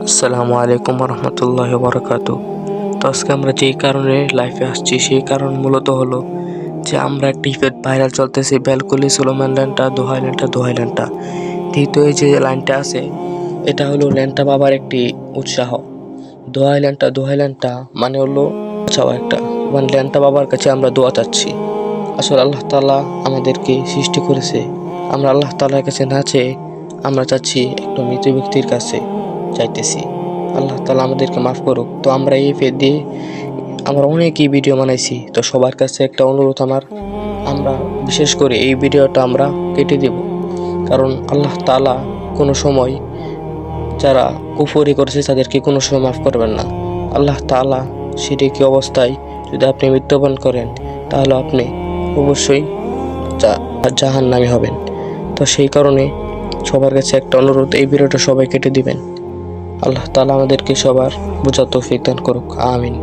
আসসালামু আলাইকুম রহমতুল্লাহ বরকাতু। তো আজকে আমরা যেই কারণে লাইফে আসছি সেই কারণ মূলত হলো যে আমরা একটি ভাইরাল চলতেছি ব্যালকলি সুলোমান ল্যান্টা দোহাই ল্যান্টা। দ্বিতীয় যে লাইনটা আছে এটা হলো ল্যান্টা বাবার একটি উৎসাহ। দোহাই ল্যান্টা মানে হলো চাওয়া একটা, মানে ল্যান্টা বাবার কাছে আমরা দোয়া চাচ্ছি। আসলে আল্লাহ তাআলা আমাদেরকে সৃষ্টি করেছে, আমরা আল্লাহ তাআলার কাছে না চেয়ে আমরা চাচ্ছি একটা মৃত ব্যক্তির কাছে চাইতেছি। আল্লাহ তাআলা আমাদেরকে মাফ করুক। তো আমরা এই ফেদ দিয়ে আমরা অনেকই ভিডিও বানাইছি। তো সবার কাছে একটা অনুরোধ আমার, আমরা বিশেষ করে এই ভিডিওটা আমরা কেটে দেব, কারণ আল্লাহ তাআলা কোনো সময় যারা কুফরি করেছে তাদেরকে কোনো সময় মাফ করবেন না। আল্লাহ তাআলা শিরকি অবস্থায় যদি আপনি মৃত্যুবরণ করেন তাহলে আপনি অবশ্যই জাহান্নামী হবেন। তো সেই কারণে সবার কাছে একটা অনুরোধ, এই ভিডিওটা সবাই কেটে দিবেন। আল্লাহ তাআলা আমাদেরকে সবার বোঝার তৌফিক দান করুক, আমিন।